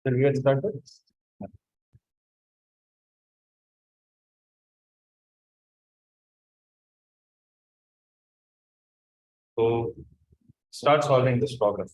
Shall we get started? So start solving this problem.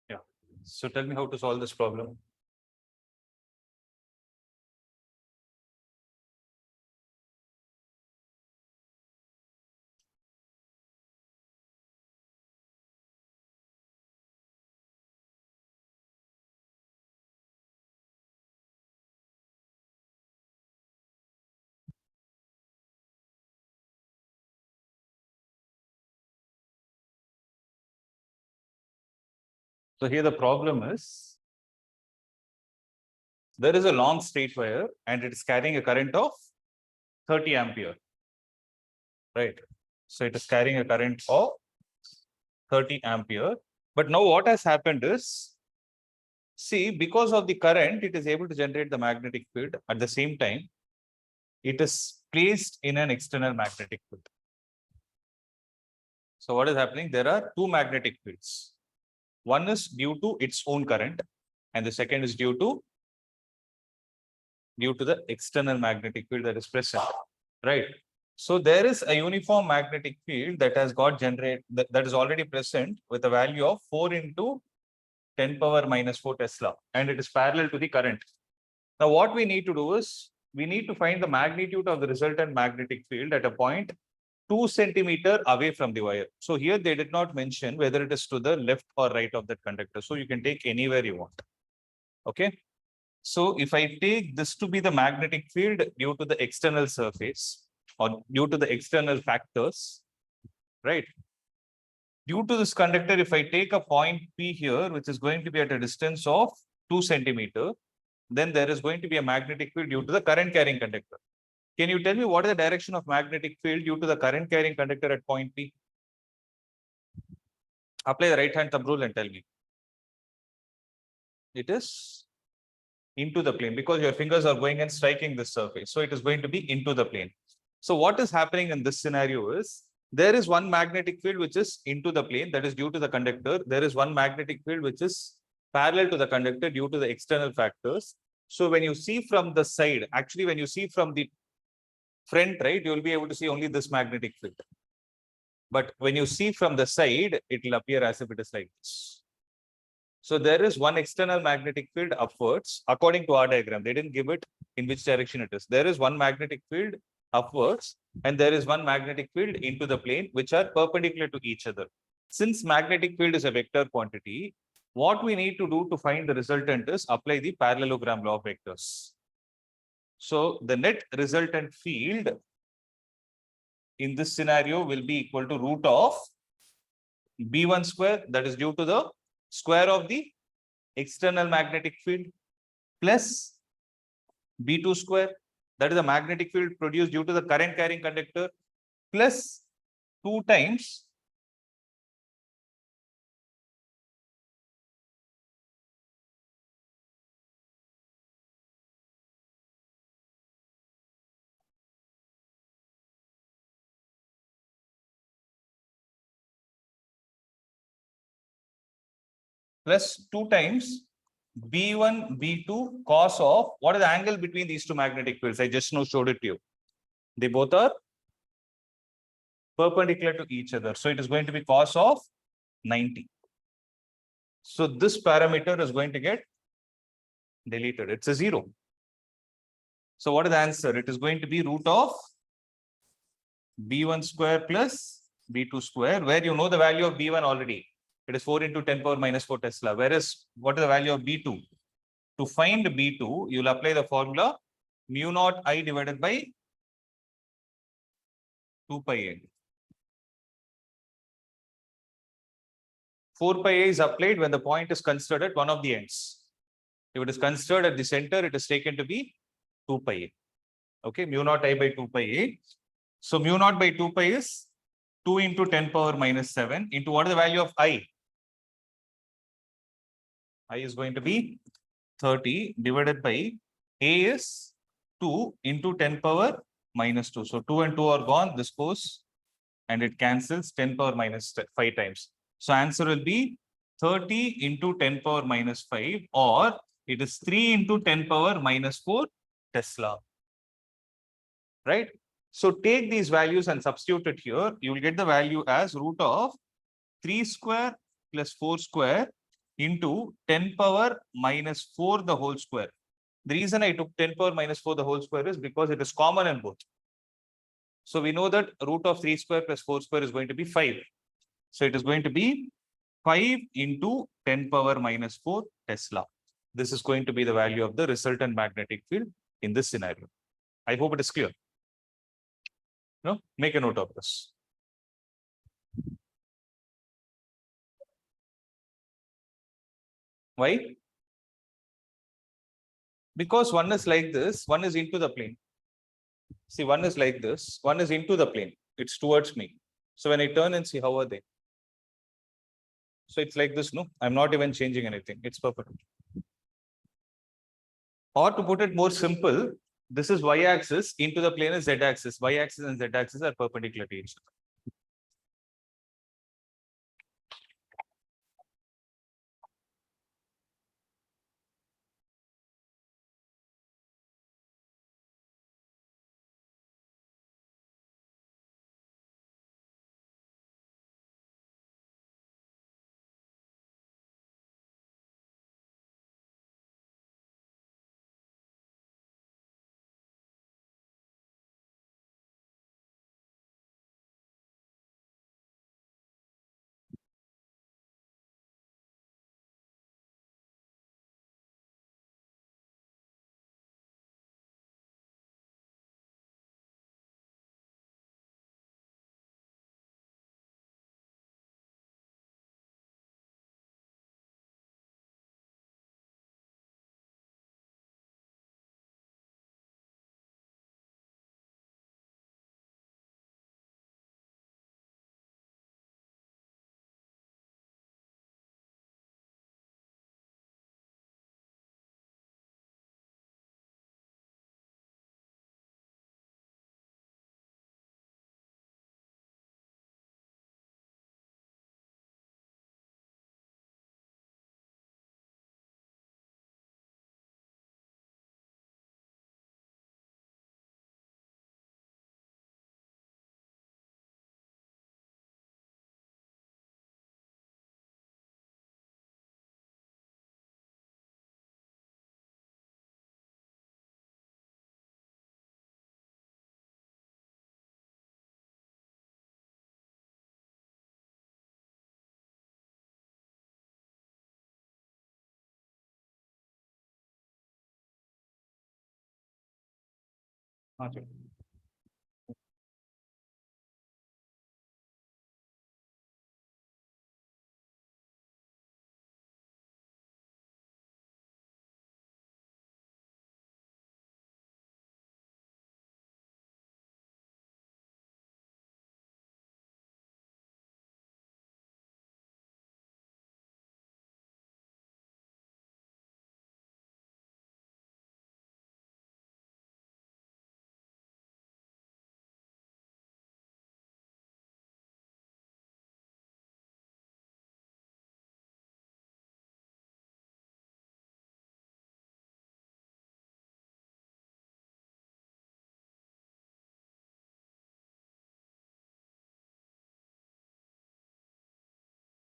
Yeah. So tell me how to solve this problem. So here the problem is there is a long straight wire and it is carrying a current of 30 ampere. Right. So it is carrying a current of 30 ampere. But now what has happened is, see, because of the current, it is able to generate the magnetic field. At the same time, it is placed in an external magnetic field. So what is happening? There are two magnetic fields. One is due to its own current, and the second is due to the external magnetic field that is present. Right. So there is a uniform magnetic field that has got generated that is already present with a value of 4 into 10 power minus 4 Tesla, and it is parallel to the current. Now, what we need to do is we need to find the magnitude of the resultant magnetic field at a point 2 centimeter away from the wire. So here they did not mention whether it is to the left or right of that conductor. So you can take anywhere you want. Okay. So if I take this to be the magnetic field due to the external surface or due to the external factors, right? Due to this conductor, if I take a point P here, which is going to be at a distance of 2 centimeter, then there is going to be a magnetic field due to the current carrying conductor. Can you tell me what is the direction of magnetic field due to the current carrying conductor at point P? Apply the right hand thumb rule and tell me. It is into the plane because your fingers are going and striking this surface. So it is going to be into the plane. So what is happening in this scenario is there is one magnetic field which is into the plane, that is due to the conductor. There is one magnetic field which is parallel to the conductor due to the external factors. So when you see from the side, actually when you see from the front, right, you will be able to see only this magnetic field. But when you see from the side, it will appear as if it is like this. So there is one external magnetic field upwards, according to our diagram. They didn't give it in which direction it is. There is one magnetic field upwards, and there is one magnetic field into the plane, which are perpendicular to each other. Since magnetic field is a vector quantity, what we need to do to find the resultant is apply the parallelogram law of vectors. So the net resultant field in this scenario will be equal to root of B1 square, that is due to the square of the external magnetic field, plus B2 square, that is the magnetic field produced due to the current carrying conductor, plus 2 times plus 2 times B1, B2 cos of, what is the angle between these two magnetic fields? I just now showed it to you. They both are perpendicular to each other. So it is going to be cos of 90. So this parameter is going to get deleted. It's a 0. So what is the answer? It is going to be root of B1 square plus B2 square, where you know the value of B1 already. It is 4 into 10 power minus 4 Tesla. Whereas what is the value of B2? To find B2, you will apply the formula mu naught I divided by 2 pi A. 4 pi A is applied when the point is considered at one of the ends. If it is considered at the center, it is taken to be 2 pi A. Okay, mu naught I by 2 pi A. So mu naught by 2 pi is 2 into 10 power minus 7 into what is the value of I? I is going to be 30 divided by A is 2 into 10 power minus 2. So 2 and 2 are gone. This goes and it cancels 10 power minus 5 times. So answer will be 30 into 10 power minus 5, or it is 3 into 10 power minus 4 Tesla. Right? So take these values and substitute it here. You will get the value as root of 3 square plus 4 square into 10 power minus 4 the whole square. The reason I took 10 power minus 4 the whole square is because it is common in both. So we know that root of 3 square plus 4 square is going to be 5. So it is going to be 5 into 10 power minus 4 Tesla. This is going to be the value of the resultant magnetic field in this scenario. I hope it is clear. No, make a note of this. Why? Because one is like this, one is into the plane. See, one is like this, one is into the plane. It's towards me. So when I turn and see, how are they? So it's like this, no? I'm not even changing anything. It's perfect. Or to put it more simple, this is y-axis, into the plane is z-axis. Y-axis and z-axis are perpendicular to each other. Okay.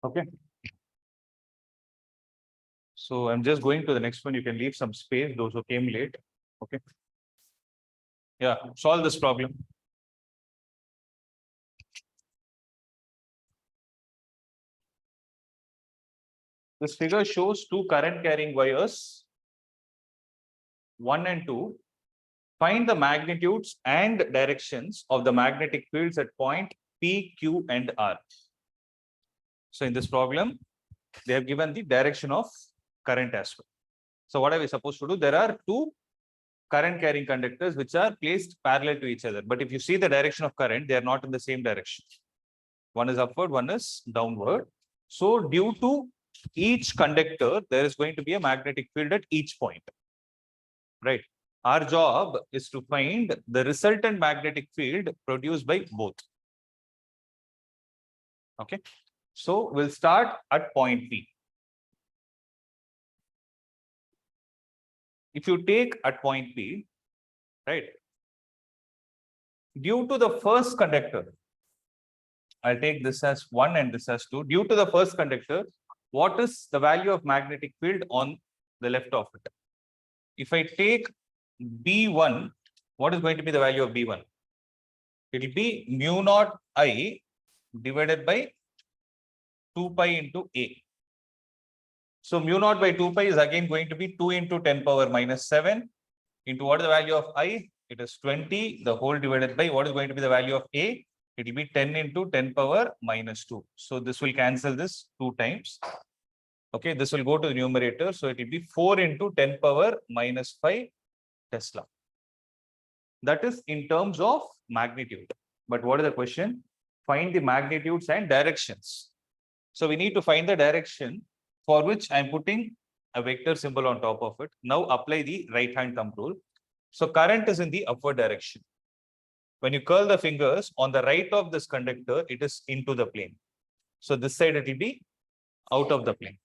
Okay. So I'm just going to the next one. You can leave some space, those who came late. Okay. Yeah, solve this problem. This figure shows two current carrying wires, 1 and 2. Find the magnitudes and directions of the magnetic fields at point P, Q, and R. So in this problem, they have given the direction of current as well. So what are we supposed to do? There are two current carrying conductors which are placed parallel to each other. But if you see the direction of current, they are not in the same direction. One is upward, one is downward. So due to each conductor, there is going to be a magnetic field at each point. Right. Our job is to find the resultant magnetic field produced by both. Okay. So we'll start at point P. If you take at point P, right, due to the first conductor, I'll take this as 1 and this as 2. Due to the first conductor, what is the value of magnetic field on the left of it? If I take B1, what is going to be the value of B1? It will be mu naught I divided by 2 pi into A. So mu naught by 2 pi is again going to be 2 into 10 power minus 7 into what is the value of I? It is 20, the whole divided by what is going to be the value of A? It will be 10 into 10 power minus 2. So this will cancel this 2 times. Okay, this will go to the numerator. So it will be 4 into 10 power minus 5 Tesla. That is in terms of magnitude. But what is the question? Find the magnitudes and directions. So we need to find the direction, for which I'm putting a vector symbol on top of it. Now apply the right hand thumb rule. So current is in the upward direction. When you curl the fingers on the right of this conductor, it is into the plane. So this side it will be out of the plane.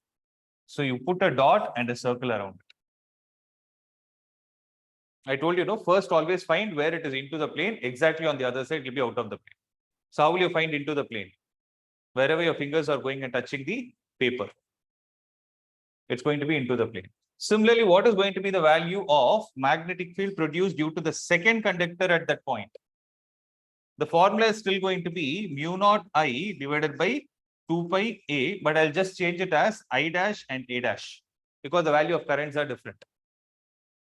So you put a dot and a circle around it. I told you, first always find where it is into the plane. Exactly on the other side, it will be out of the plane. So how will you find into the plane? Wherever your fingers are going and touching the paper, it's going to be into the plane. Similarly, what is going to be the value of magnetic field produced due to the second conductor at that point? The formula is still going to be mu naught I divided by 2 pi A, but I'll just change it as I dash and A dash because the value of currents are different.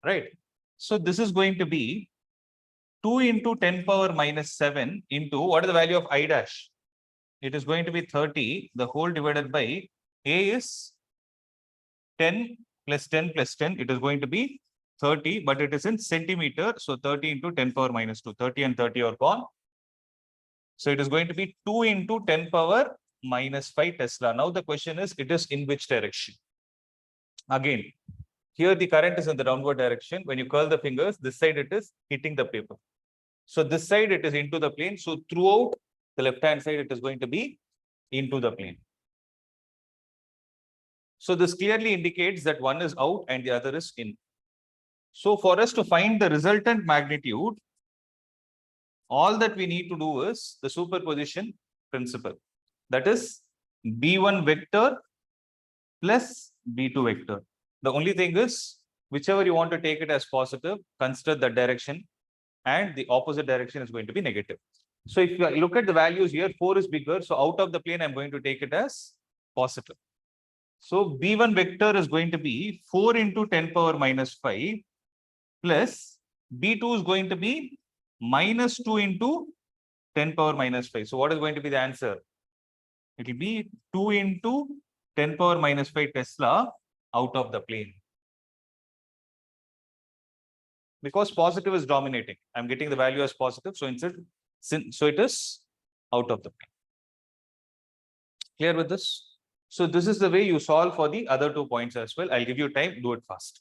Right. So this is going to be 2 into 10 power minus 7 into what is the value of I dash? It is going to be 30. The whole divided by A is 10 plus 10 plus 10. It is going to be 30, but it is in centimeter. So 30 into 10 power minus 2. 30 and 30 are gone. So it is going to be 2 into 10 power minus 5 Tesla. Now the question is, it is in which direction? Again, here the current is in the downward direction. When you curl the fingers, this side it is hitting the paper. So this side it is into the plane. So throughout the left-hand side, it is going to be into the plane. So this clearly indicates that one is out and the other is in. So for us to find the resultant magnitude, all that we need to do is the superposition principle. That is B1 vector plus B2 vector. The only thing is, whichever you want to take it as positive, consider the direction, and the opposite direction is going to be negative. So if you look at the values here, 4 is bigger. So out of the plane, I'm going to take it as positive. So B1 vector is going to be 4 into 10 power minus 5 plus B2 is going to be minus 2 into 10 power minus 5. So what is going to be the answer? It will be 2 into 10 power minus 5 Tesla out of the plane. Because positive is dominating. I'm getting the value as positive. So it is out of the plane. Clear with this? So this is the way you solve for the other 2 points as well. I'll give you time, do it fast.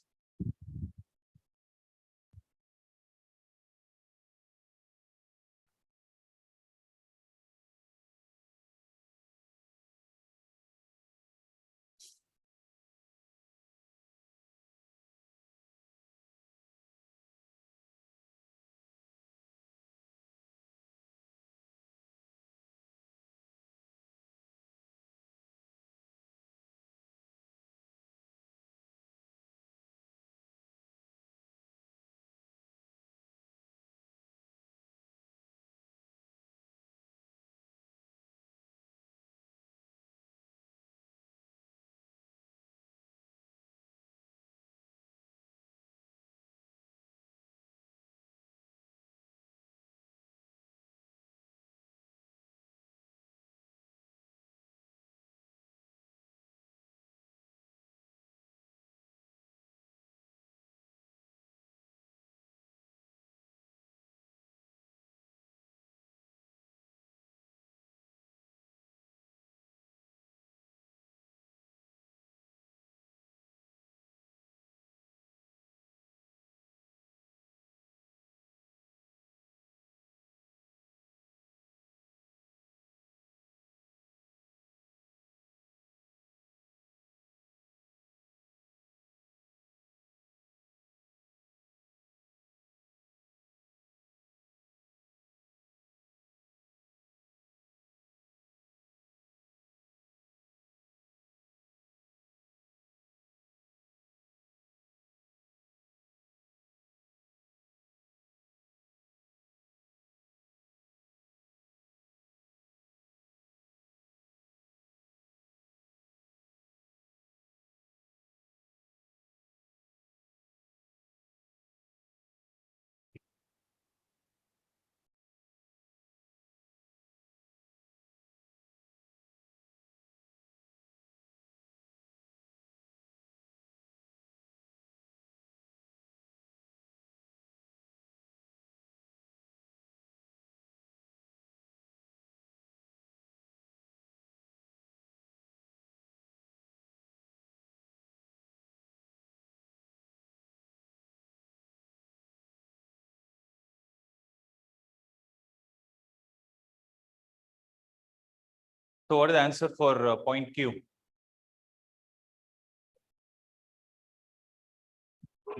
So what is the answer for point Q?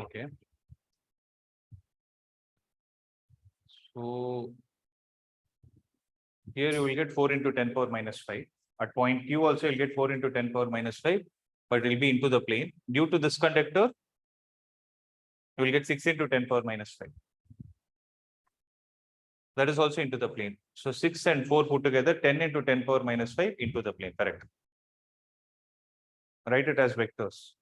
Okay. So here you will get 4 into 10 power minus 5. At point Q also you'll get 4 into 10 power minus 5, but it will be into the plane. Due to this conductor, you will get 6 into 10 power minus 5. That is also into the plane. So 6 and 4 put together, 10 into 10 power minus 5 into the plane. Correct. Write it as vectors.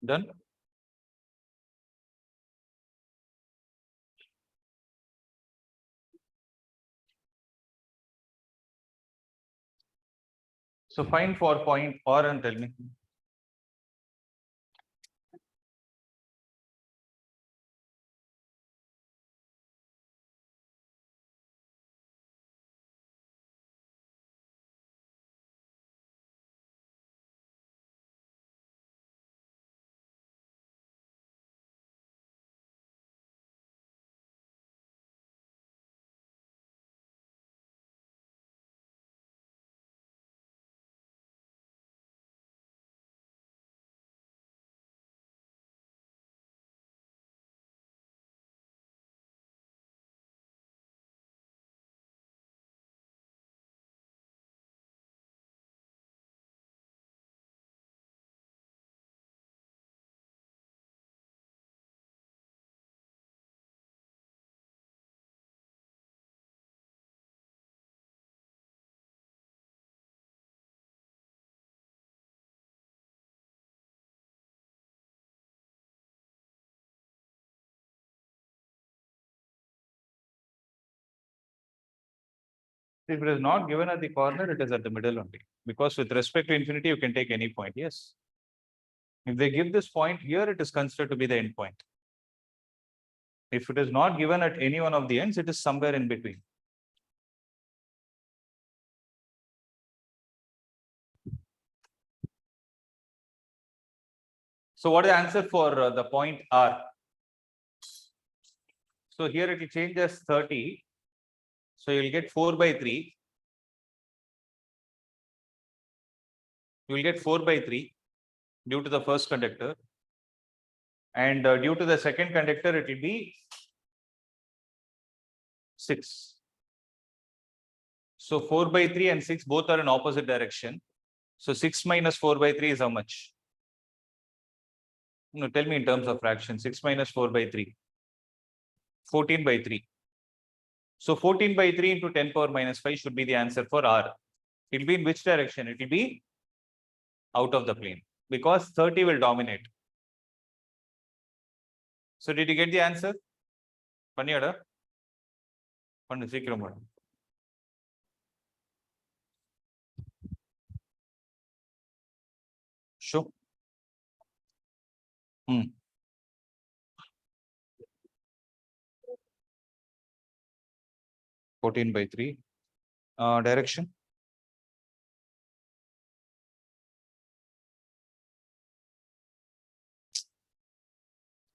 Done? So find for point R and tell me. If it is not given at the corner, it is at the middle only. Because with respect to infinity, you can take any point. Yes. If they give this point here, it is considered to be the end point. If it is not given at any one of the ends, it is somewhere in between. So what is the answer for the point R? So here it will change as 30. So you'll get 4 by 3. You will get 4 by 3 due to the first conductor. And due to the second conductor, it will be 6. So 4 by 3 and 6 both are in opposite direction. So 6 minus 4 by 3 is how much? No, tell me in terms of fraction. 6 minus 4 by 3. 14 by 3. So 14 by 3 into 10 power minus 5 should be the answer for R. It will be in which direction? It will be out of the plane because 30 will dominate. So did you get the answer? Panniyada? Pannu seekram padu. Sure. 14 by 3. Direction?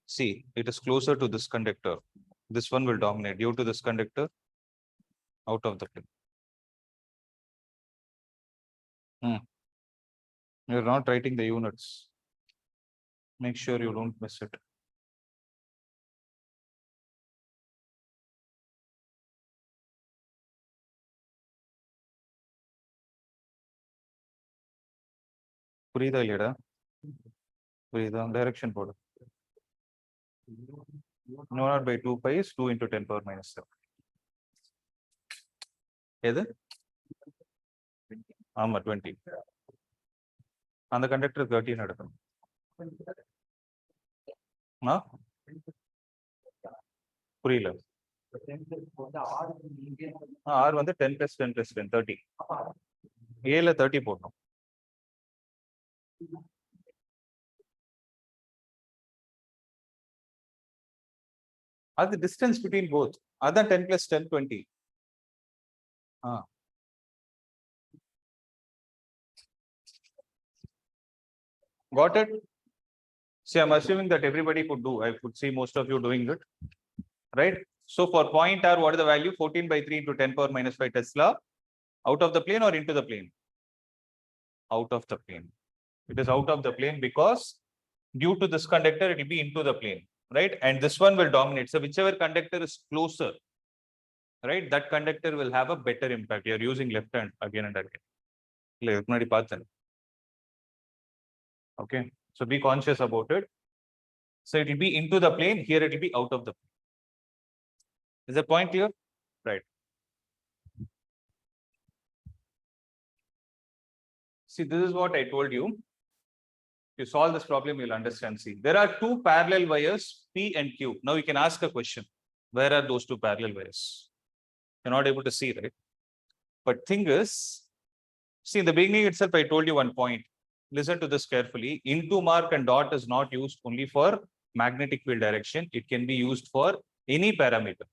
See, it is closer to this conductor. This one will dominate due to this conductor out of the plane. You're not writing the units. Make sure you don't miss it. புரியுதா இல்லையடா? புரியுதா? Direction போடு. No, not by 2 pi is 2 into 10 power minus 7. எது? ஆமா 20. அந்த conductor 13 எடுக்கணும். புரியல. R வந்து 10 plus 10 plus 10 30. ஏல 30 போடணும். அது distance between both. அதான் 10 plus 10 20. Got it? See, I'm assuming that everybody could do. I could see most of you doing it, right? So for point R, what is the value? 14 by 3 into 10 power minus 5 Tesla. Out of the plane or into the plane? Out of the plane. It is out of the plane because due to this conductor, it will be into the plane, right? And this one will dominate. So whichever conductor is closer, right, that conductor will have a better impact. You're using left hand again and again. Okay, so be conscious about it. So it will be into the plane. Here it will be out of the plane. Is the point clear? Right. See, this is what I told you. If you solve this problem, you'll understand. See, there are two parallel wires, P and Q. Now you can ask a question. Where are those two parallel wires? You're not able to see, right? But thing is, see, in the beginning itself, I told you one point. Listen to this carefully. Into mark and dot is not used only for magnetic field direction. It can be used for any parameter.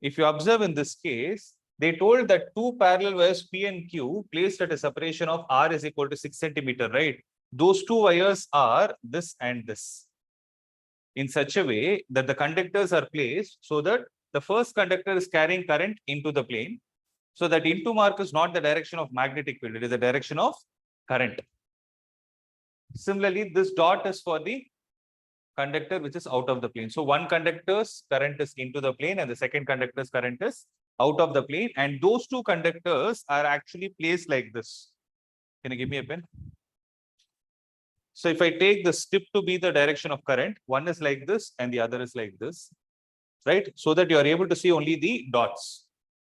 If you observe in this case, they told that two parallel wires P and Q placed at a separation of R is equal to 6 centimeter, right? Those two wires are this and this in such a way that the conductors are placed so that the first conductor is carrying current into the plane. So that into mark is not the direction of magnetic field, it is the direction of current. Similarly, this dot is for the conductor which is out of the plane. So one conductor's current is into the plane and the second conductor's current is out of the plane. And those two conductors are actually placed like this. Can you give me a pen? So if I take this tip to be the direction of current, one is like this and the other is like this, right? So that you are able to see only the dots.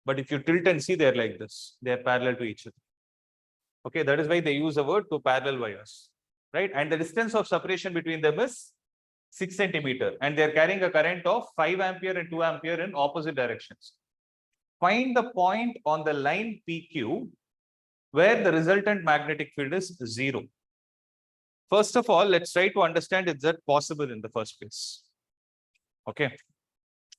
But if you tilt and see, they're like this. They're parallel to each other. Okay, that is why they use the word two parallel wires, right? And the distance of separation between them is 6 centimeter. And they're carrying a current of 5 ampere and 2 ampere in opposite directions. Find the point on the line PQ where the resultant magnetic field is 0. First of all, let's try to understand is that possible in the first place. Okay.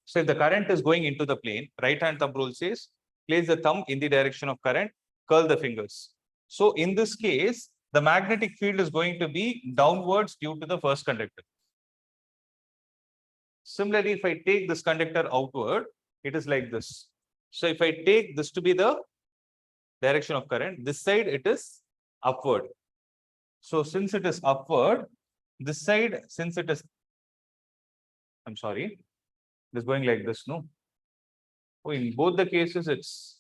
So if the current is going into the plane, right hand thumb rule says, place the thumb in the direction of current, curl the fingers. So in this case, the magnetic field is going to be downwards due to the first conductor. Similarly, if I take this conductor outward, it is like this. So if I take this to be the direction of current, this side it is upward. So since it is upward, this side, since it is, I'm sorry, it is going like this, no? Oh, in both the cases, it's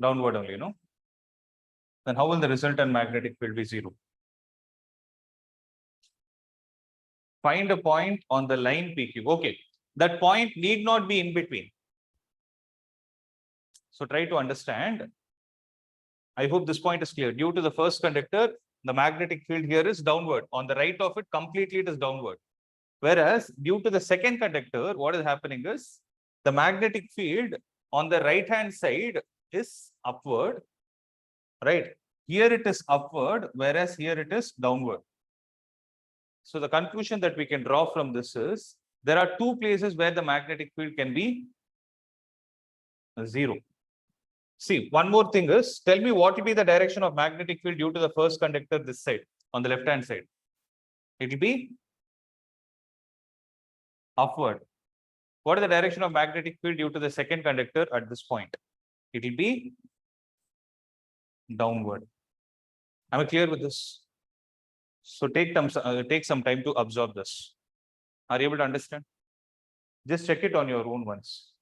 downward only, no? Then how will the resultant magnetic field be 0? Find a point on the line PQ. Okay, that point need not be in between. So try to understand. I hope this point is clear. Due to the first conductor, the magnetic field here is downward. On the right of it, completely it is downward. Whereas due to the second conductor, what is happening is the magnetic field on the right hand side is upward, right? Here it is upward, whereas here it is downward. So the conclusion that we can draw from this is there are two places where the magnetic field can be 0. See, one more thing is, tell me what will be the direction of magnetic field due to the first conductor this side, on the left hand side. It will be upward. What is the direction of magnetic field due to the second conductor at this point? It will be downward. Am I clear with this? So take some time to absorb this. Are you able to understand? Just check it on your own once.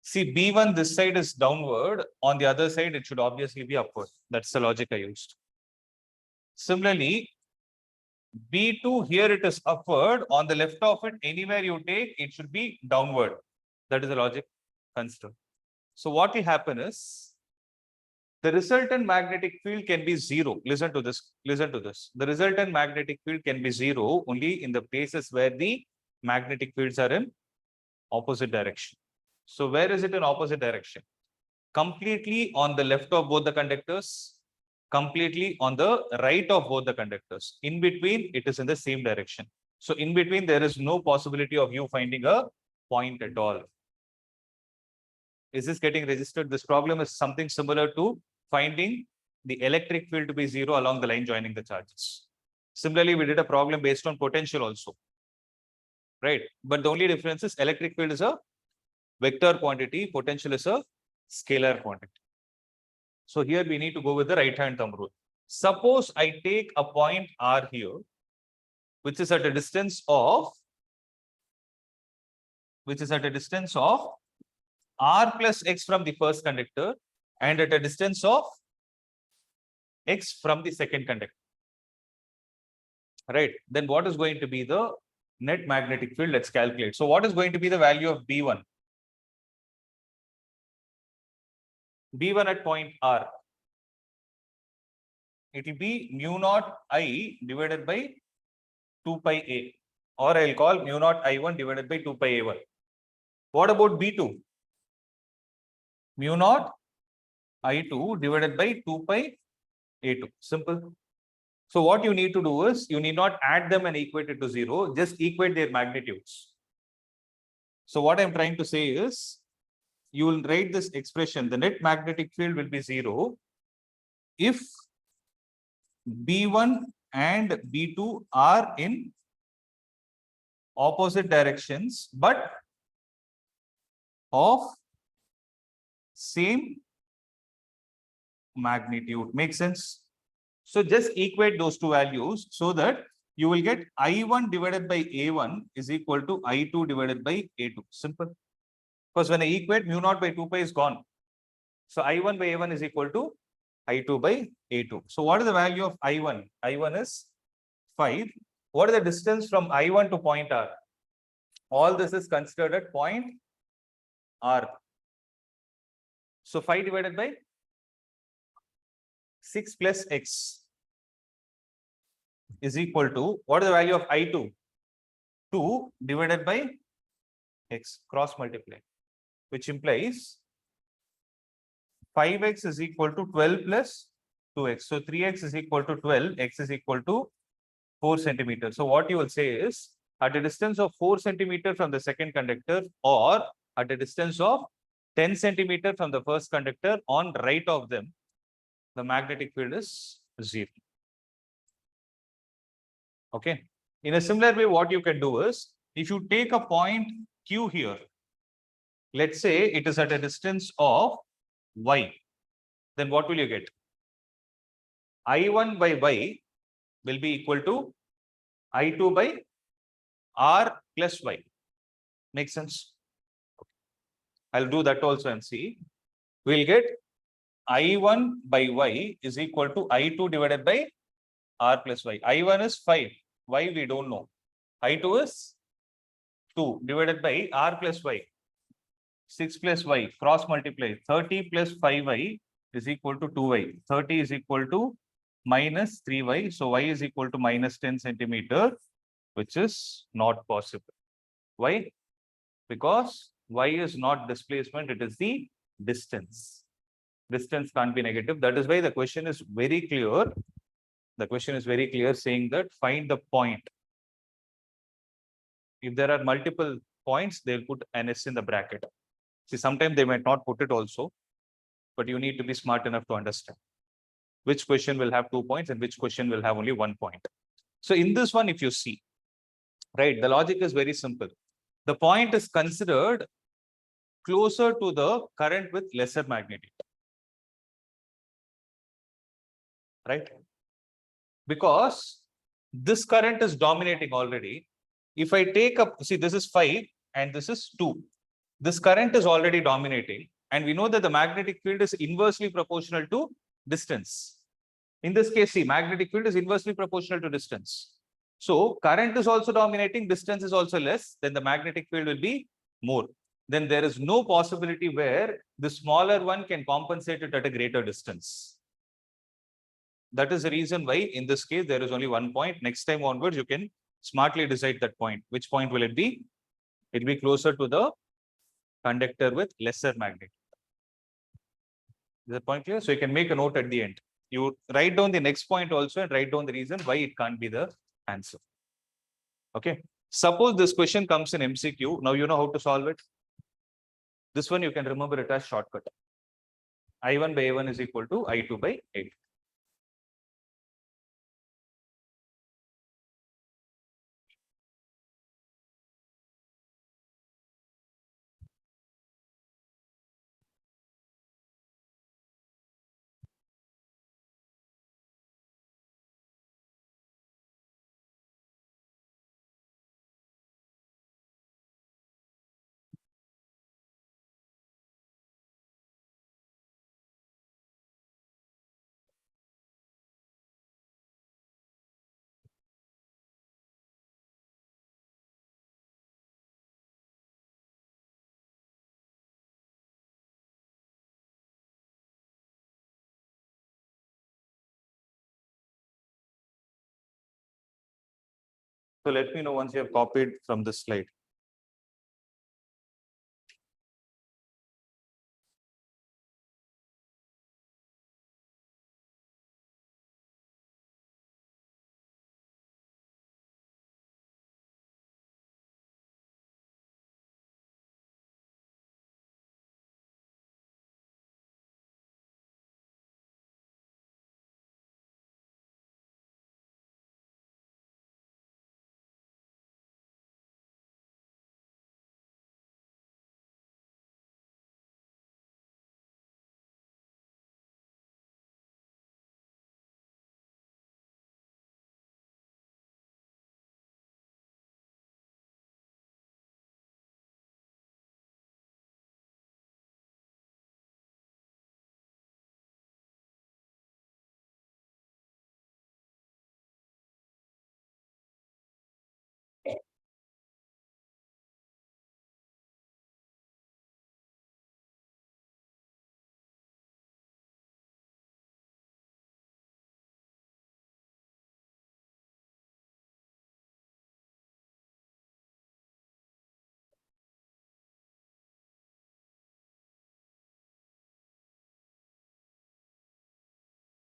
See, B1 this side is downward. On the other side, it should obviously be upward. That's the logic I used. Similarly, B2 here it is upward. On the left of it, anywhere you take, it should be downward. That is the logic. Consider. So what will happen is the resultant magnetic field can be zero. Listen to this. Listen to this. The resultant magnetic field can be zero only in the places where the magnetic fields are in opposite direction. So where is it in opposite direction? Completely on the left of both the conductors, completely on the right of both the conductors. In between, it is in the same direction. So in between, there is no possibility of you finding a point at all. Is this getting registered? This problem is something similar to finding the electric field to be zero along the line joining the charges. Similarly, we did a problem based on potential also, right? But the only difference is electric field is a vector quantity, potential is a scalar quantity. So here we need to go with the right hand thumb rule. Suppose I take a point R here, which is at a distance of R plus X from the first conductor and at a distance of X from the second conductor. Right. Then what is going to be the net magnetic field? Let's calculate. So what is going to be the value of B1? B1 at point R. It will be mu naught I divided by 2 pi A, or I'll call mu naught I1 divided by 2 pi A1. What about B2? Mu naught I2 divided by 2 pi A2. Simple. So what you need to do is, you need not add them and equate it to zero, just equate their magnitudes. So what I'm trying to say is, you will write this expression, the net magnetic field will be zero if B1 and B2 are in opposite directions, but of same magnitude. Makes sense? So just equate those two values so that you will get I1 divided by A1 is equal to I2 divided by A2. Simple. Because when I equate, mu naught by 2 pi is gone. So I1 by A1 is equal to I2 by A2. So what is the value of I1? I1 is 5. What is the distance from I1 to point R? All this is considered at point R. So 5 divided by 6 plus X is equal to, what is the value of I2? 2 divided by X, cross multiply, which implies 5x is equal to 12 plus 2x. So 3x is equal to 12, x is equal to 4 centimeters. So what you will say is, at a distance of 4 centimeters from the second conductor, or at a distance of 10 centimeters from the first conductor on right of them, the magnetic field is 0. Okay. In a similar way, what you can do is, if you take a point Q here, let's say it is at a distance of y, then what will you get? I1 by y will be equal to I2 by R plus y. Make sense? I'll do that also and see. We'll get I1 by y is equal to I2 divided by R plus y. I1 is 5. Y we don't know. I2 is 2 divided by R plus y. 6 plus y, cross multiply. 30 plus 5y is equal to 2y. 30 is equal to minus 3y. So y is equal to minus 10 centimeter, which is not possible. Why? Because y is not displacement, it is the distance. Distance can't be negative. That is why the question is very clear. The question is very clear, saying that find the point. If there are multiple points, they'll put an S in the bracket. See, sometimes they might not put it also, but you need to be smart enough to understand which question will have 2 points and which question will have only 1 point. So in this one, if you see, right, the logic is very simple. The point is considered closer to the current with lesser magnitude. Right? Because this current is dominating already. If I take up, see, this is 5 and this is 2. This current is already dominating, and we know that the magnetic field is inversely proportional to distance. In this case, see, magnetic field is inversely proportional to distance. So current is also dominating, distance is also less, then the magnetic field will be more. Then there is no possibility where the smaller one can compensate it at a greater distance. That is the reason why in this case there is only one point. Next time onwards, you can smartly decide that point. Which point will it be? It will be closer to the conductor with lesser magnet. Is that point clear? So you can make a note at the end. You write down the next point also and write down the reason why it can't be the answer. Okay. Suppose this question comes in MCQ. Now you know how to solve it. This one you can remember it as shortcut. I1 by A1 is equal to I2 by 8. So let me know once you have copied from this slide.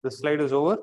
This slide is over.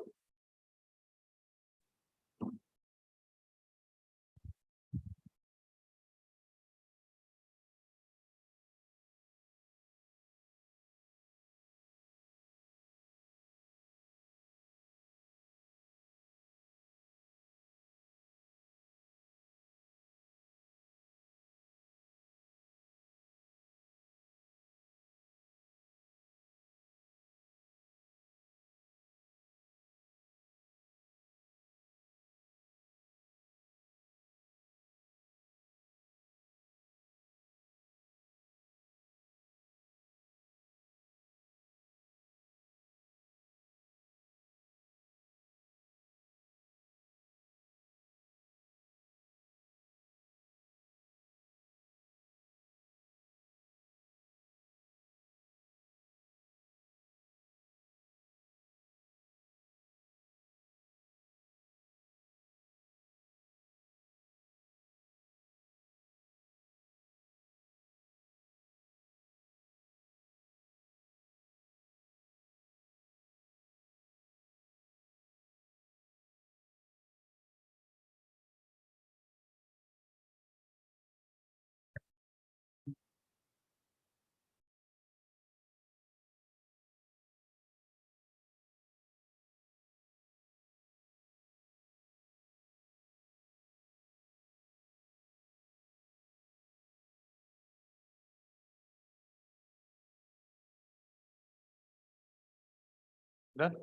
Done.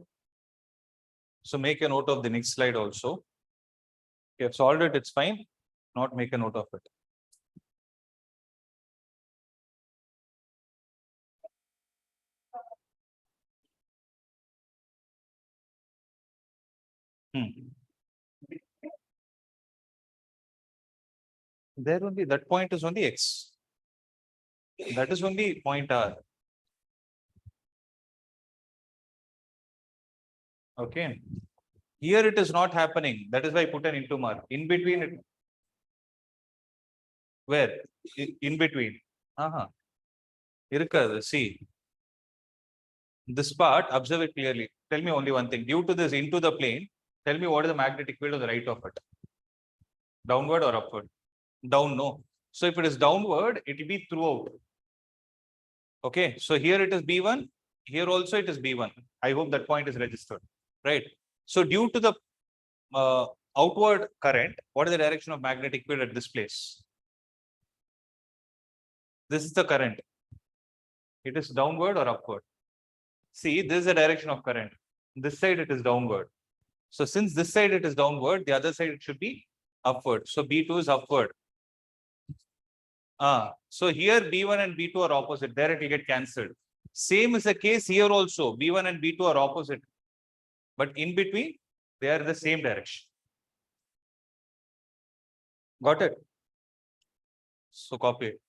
So make a note of the next slide also. If you have solved it, it's fine. Not make a note of it. Hmm. There only that point is only X. That is only point R. Okay. Here it is not happening. That is why I put an into mark. In between it. Where? In between. See. This part, observe it clearly. Tell me only one thing. Due to this into the plane, tell me what is the magnetic field on the right of it? Downward or upward? Down, no. So if it is downward, it will be throughout. Okay. So here it is B1. Here also it is B1. I hope that point is registered. Right. So due to the outward current, what is the direction of magnetic field at this place? This is the current. It is downward or upward? See, this is the direction of current. This side it is downward. So since this side it is downward, the other side it should be upward. So B2 is upward. So here B1 and B2 are opposite. There it will get cancelled. Same is the case here also. B1 and B2 are opposite. But in between, they are in the same direction. Got it? So copy it.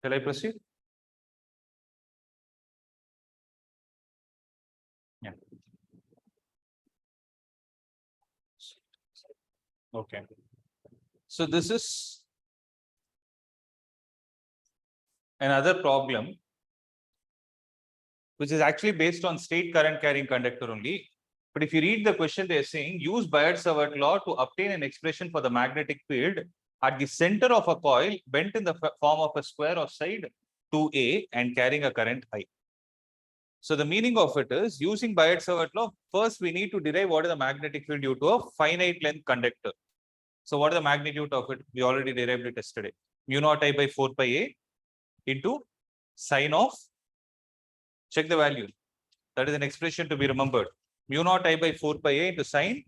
Shall I proceed? Yeah. Okay. So this is another problem, which is actually based on state current carrying conductor only. But if you read the question, they are saying use Biot-Savart law to obtain an expression for the magnetic field at the center of a coil bent in the form of a square of side 2A and carrying a current I. So the meaning of it is, using Biot-Savart law, first we need to derive what is the magnetic field due to a finite length conductor. So what is the magnitude of it? We already derived it yesterday. Mu naught I by 4 pi A into sine of, check the value. That is an expression to be remembered. Mu naught I by 4 pi A into sine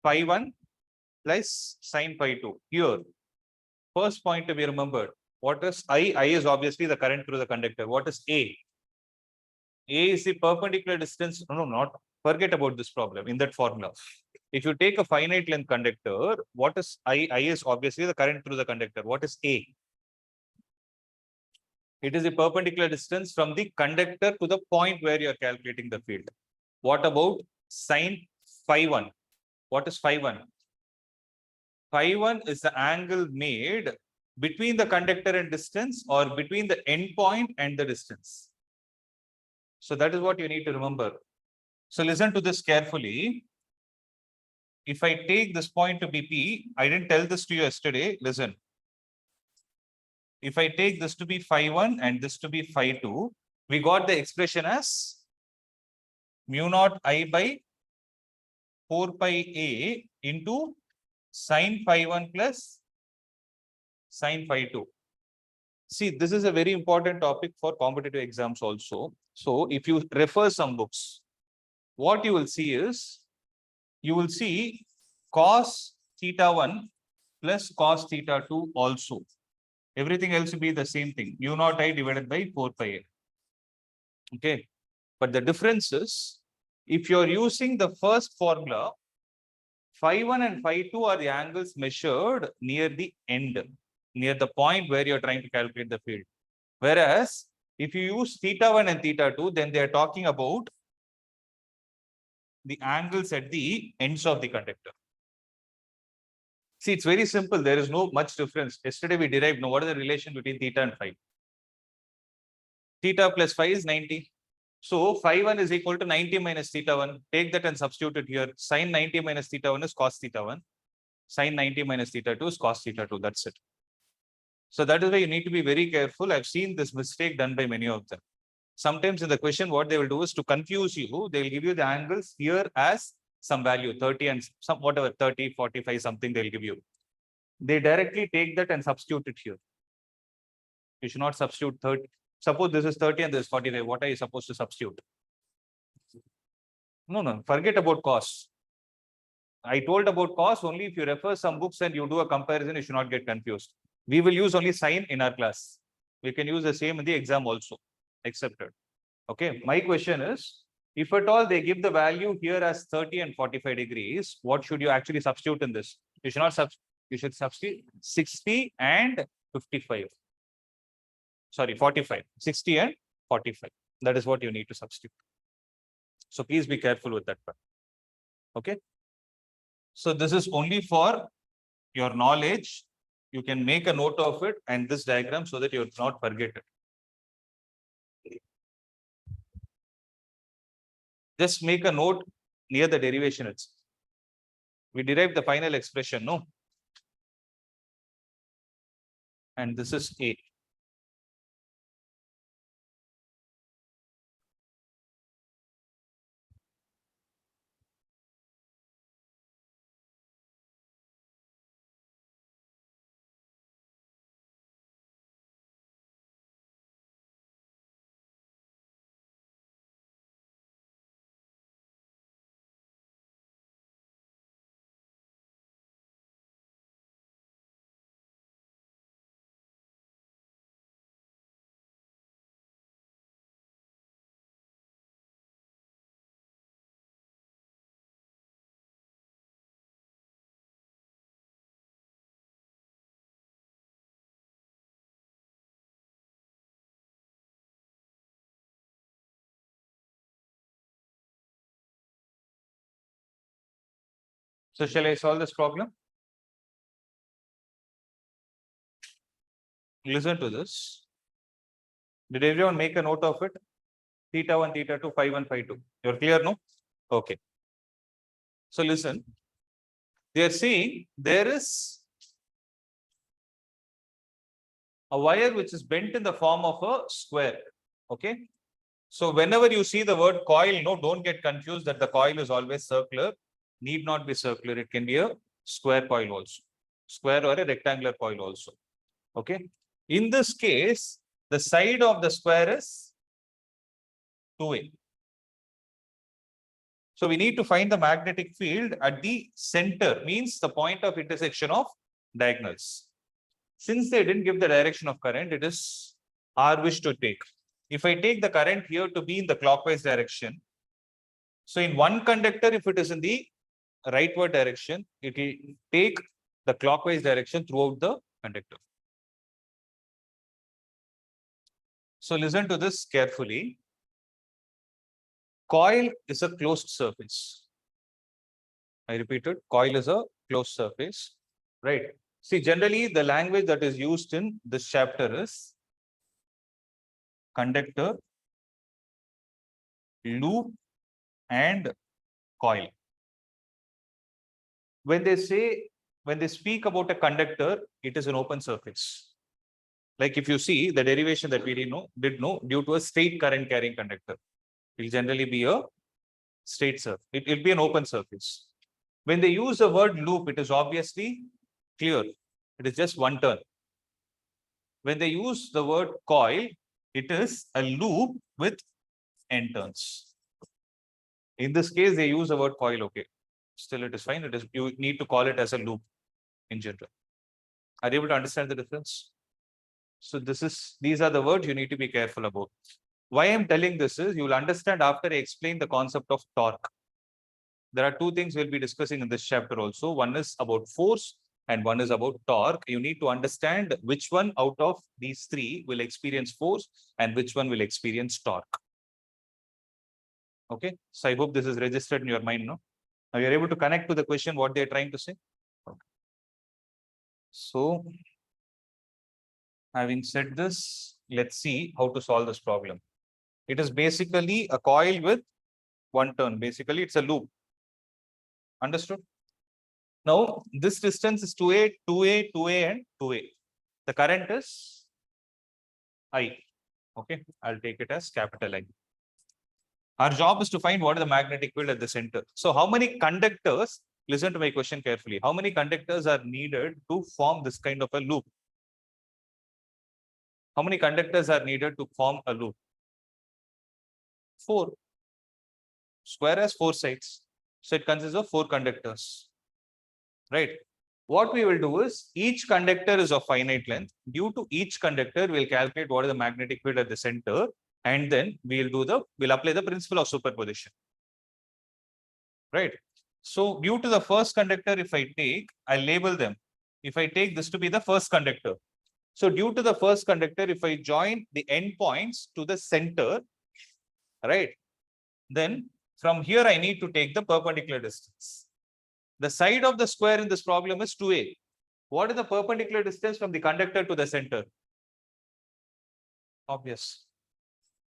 pi 1 plus sine pi 2. Here, first point to be remembered. What is I? I is obviously the current through the conductor. What is A? A is the perpendicular distance. No, not forget about this problem in that formula. If you take a finite length conductor, what is I? I is obviously the current through the conductor. What is A? It is the perpendicular distance from the conductor to the point where you are calculating the field. What about sine phi 1? What is phi 1? Phi 1 is the angle made between the conductor and distance, or between the end point and the distance. So that is what you need to remember. So listen to this carefully. If I take this point to be P, I didn't tell this to you yesterday. Listen. If I take this to be phi 1 and this to be phi 2, we got the expression as mu naught I by 4 pi A into sine phi 1 plus sine phi 2. See, this is a very important topic for competitive exams also. So if you refer some books, what you will see is, you will see cos theta 1 plus cos theta 2 also. Everything else will be the same thing. Mu naught I divided by 4 pi A. Okay. But the difference is, if you're using the first formula, phi 1 and phi 2 are the angles measured near the end, near the point where you're trying to calculate the field. Whereas, if you use theta 1 and theta 2, then they are talking about the angles at the ends of the conductor. See, it's very simple. There is no much difference. Yesterday we derived, what is the relation between theta and phi? Theta plus phi is 90. So phi 1 is equal to 90 minus theta 1. Take that and substitute it here. Sin 90 minus theta 1 is cos theta 1. Sin 90 minus theta 2 is cos theta 2. That's it. So that is why you need to be very careful. I've seen this mistake done by many of them. Sometimes in the question, what they will do is to confuse you, they will give you the angles here as some value, 30 and some whatever, 30, 45, something they'll give you. They directly take that and substitute it here. You should not substitute 30. Suppose this is 30 and this is 45. What are you supposed to substitute? No, forget about cost. I told about cost only if you refer some books and you do a comparison, you should not get confused. We will use only sign in our class. We can use the same in the exam also, accepted. Okay, my question is, if at all they give the value here as 30 and 45 degrees, what should you actually substitute in this? You should not substitute, you should substitute 60 and 55. Sorry, 45, 60 and 45. That is what you need to substitute. So please be careful with that part. Okay. So this is only for your knowledge. You can make a note of it and this diagram so that you will not forget it. Just make a note near the derivation itself. We derive the final expression, no? And this is A. So shall I solve this problem? Listen to this. Did everyone make a note of it? Theta 1, theta 2, phi 1, phi 2. You're clear, no? Okay. So listen. They are saying there is a wire which is bent in the form of a square. Okay. So whenever you see the word coil, no, don't get confused that the coil is always circular. Need not be circular. It can be a square coil also. Square or a rectangular coil also. Okay. In this case, the side of the square is 2A. So we need to find the magnetic field at the center, means the point of intersection of diagonals. Since they didn't give the direction of current, it is our wish to take. If I take the current here to be in the clockwise direction, so in one conductor, if it is in the rightward direction, it will take the clockwise direction throughout the conductor. So listen to this carefully. Coil is a closed surface. I repeated, coil is a closed surface, right? See, generally the language that is used in this chapter is conductor, loop, and coil. When they speak about a conductor, it is an open surface. Like if you see the derivation that we did know due to a straight current carrying conductor, it will generally be a straight surface. It will be an open surface. When they use the word loop, it is obviously clear. It is just one turn. When they use the word coil, it is a loop with n turns. In this case, they use the word coil. Okay, still it is fine. It is, you need to call it as a loop in general. Are you able to understand the difference? So these are the words you need to be careful about. Why I'm telling this is you will understand after I explain the concept of torque. There are two things we'll be discussing in this chapter also. One is about force and one is about torque. You need to understand which one out of these three will experience force and which one will experience torque. Okay, so I hope this is registered in your mind, no? Now you're able to connect to the question what they're trying to say. Okay. So having said this, let's see how to solve this problem. It is basically a coil with one turn. Basically, it's a loop. Understood? Now, this distance is 2A, 2A, 2A, and 2A. The current is I. Okay, I'll take it as capital I. Our job is to find what is the magnetic field at the center. So how many conductors, listen to my question carefully, how many conductors are needed to form this kind of a loop? How many conductors are needed to form a loop? 4. Square has 4 sides. So it consists of 4 conductors, right? What we will do is each conductor is of finite length. Due to each conductor, we'll calculate what is the magnetic field at the center, and then we'll apply the principle of superposition, right? So due to the first conductor, if I label them. If I take this to be the first conductor. So due to the first conductor, if I join the endpoints to the center, right, then from here I need to take the perpendicular distance. The side of the square in this problem is 2a. What is the perpendicular distance from the conductor to the center? Obvious.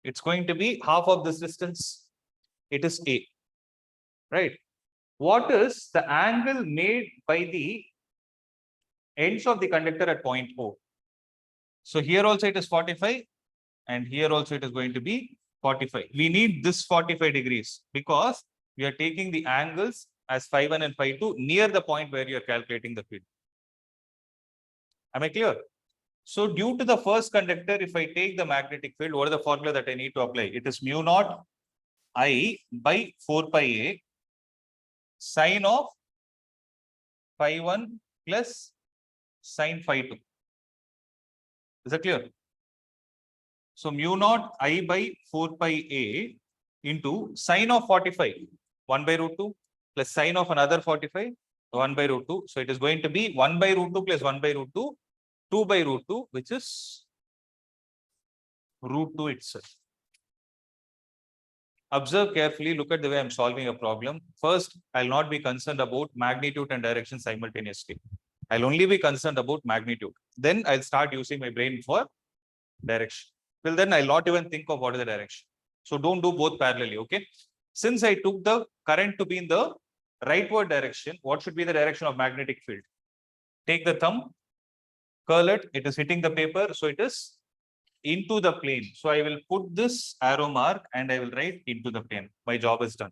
It's going to be half of this distance. It is a. Right. What is the angle made by the ends of the conductor at point O? So here also it is 45, and here also it is going to be 45. We need this 45 degrees because we are taking the angles as phi1 and phi2 near the point where you are calculating the field. Am I clear? So due to the first conductor, if I take the magnetic field, what is the formula that I need to apply? It is mu naught I by 4 pi a sine of phi1 plus sine phi2. Is that clear? So mu naught I by 4 pi a into sine of 45, 1 by root 2 plus sine of another 45, 1 by root 2. So it is going to be 1 by root 2 plus 1 by root 2, 2 by root 2, which is root 2 itself. Observe carefully, look at the way I'm solving a problem. First, I'll not be concerned about magnitude and direction simultaneously. I'll only be concerned about magnitude. Then I'll start using my brain for direction. Till then, I'll not even think of what is the direction. So don't do both parallelly, okay? Since I took the current to be in the rightward direction, what should be the direction of magnetic field? Take the thumb, curl it, it is hitting the paper, so it is into the plane. So I will put this arrow mark and I will write into the plane. My job is done.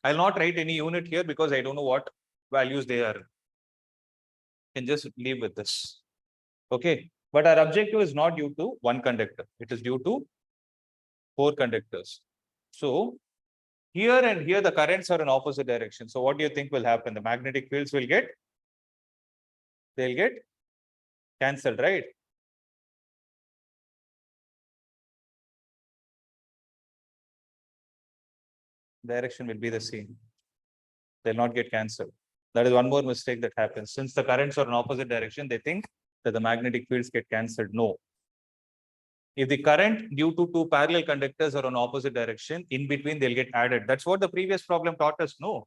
I'll not write any unit here because I don't know what values they are. I can just leave with this. Okay. But our objective is not due to one conductor. It is due to 4 conductors. So here and here, the currents are in opposite direction. So what do you think will happen? The magnetic fields will they'll get cancelled, right? Direction will be the same. They'll not get cancelled. That is one more mistake that happens. Since the currents are in opposite direction, they think that the magnetic fields get cancelled. No. If the current due to 2 parallel conductors are on opposite direction, in between they'll get added. That's what the previous problem taught us. No.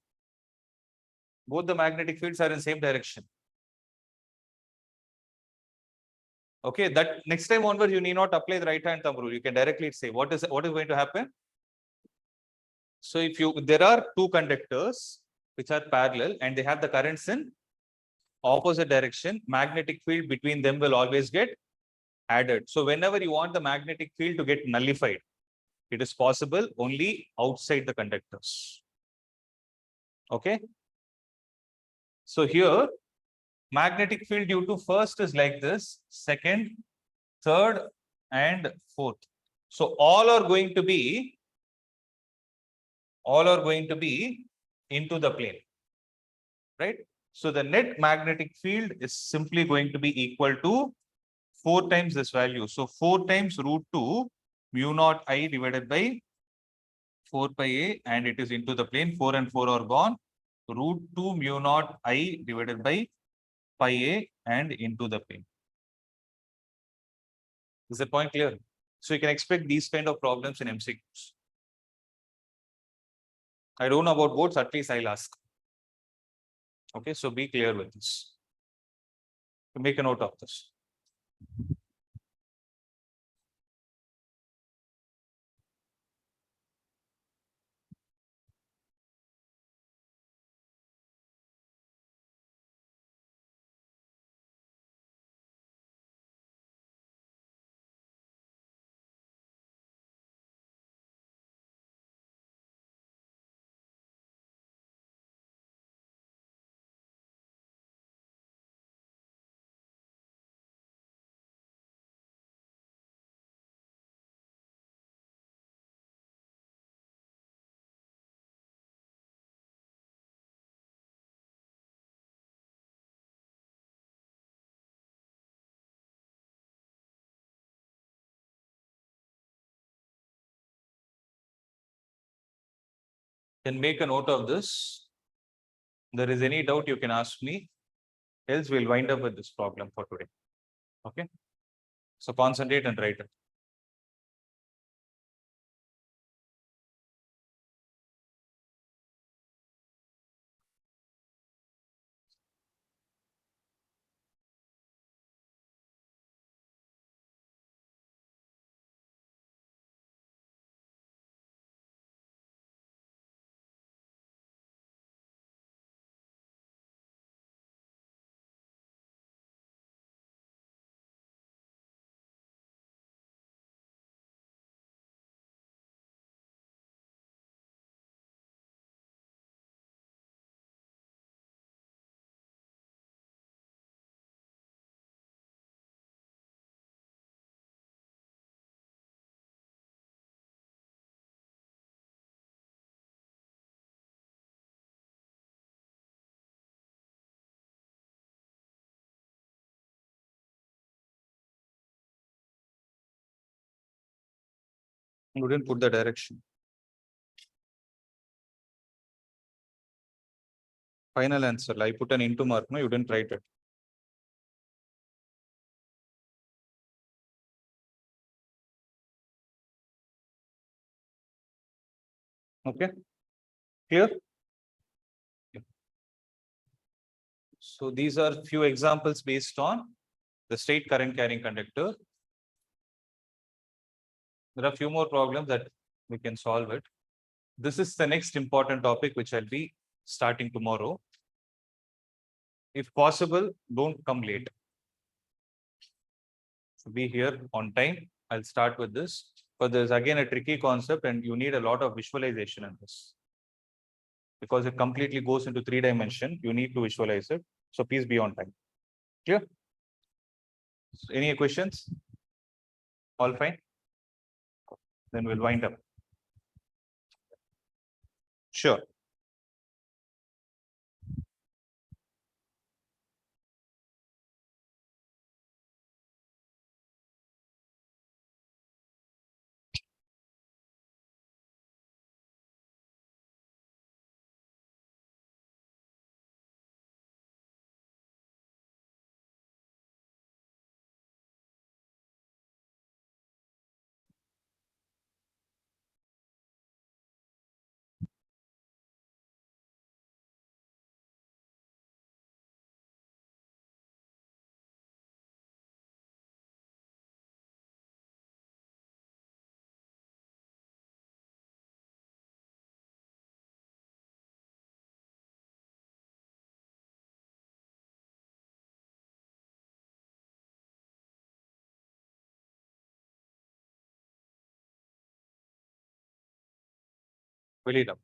Both the magnetic fields are in same direction. Okay, that next time onwards, you need not apply the right hand thumb rule. You can directly say what is going to happen. So if there are 2 conductors which are parallel and they have the currents in opposite direction, magnetic field between them will always get added. So whenever you want the magnetic field to get nullified, it is possible only outside the conductors. Okay. So here, magnetic field due to first is like this, second, third, and fourth. So all are going to be into the plane, right? So the net magnetic field is simply going to be equal to 4 times this value. So 4 times root 2 mu naught I divided by 4 pi a, and it is into the plane. 4 and 4 are gone. Root 2 mu naught I divided by pi a and into the plane. Is the point clear? So you can expect these kind of problems in MCQs. I don't know about boards, at least I'll ask. Okay, so be clear with this. Make a note of this. Then make a note of this. There is any doubt you can ask me, else we'll wind up with this problem for today. Okay. So concentrate and write it. You didn't put the direction. Final answer. I put an into mark. No, you didn't write it. Okay. Clear? So these are few examples based on the straight current carrying conductor. There are a few more problems that we can solve it. This is the next important topic which I'll be starting tomorrow. If possible, don't come late. So be here on time. I'll start with this. But there's again a tricky concept and you need a lot of visualization in this. Because it completely goes into 3-dimension, you need to visualize it. So please be on time. Clear? So any questions? All fine? Then we'll wind up. Sure. Fill it up.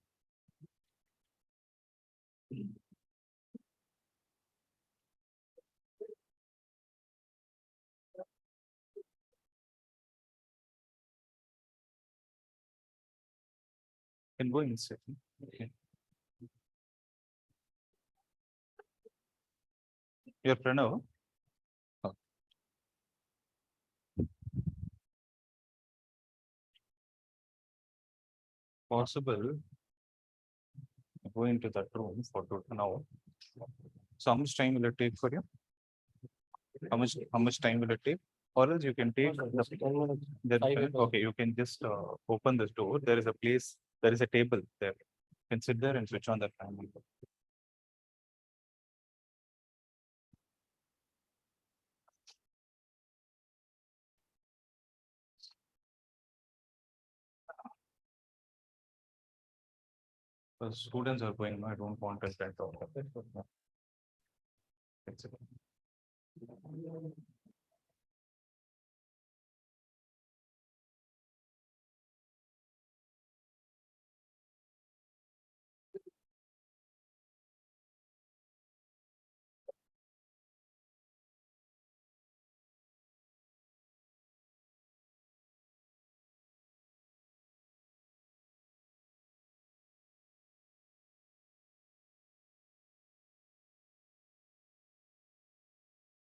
Can go inside. Okay. Your Pranav. Oh. Possible. Go into that room for now. So how much time will it take for you? How much time will it take? Or else you can take okay, you can just open this door. There is a place, there is a table there. You can sit there and switch on the fan. The students are going, I don't want to attend. It's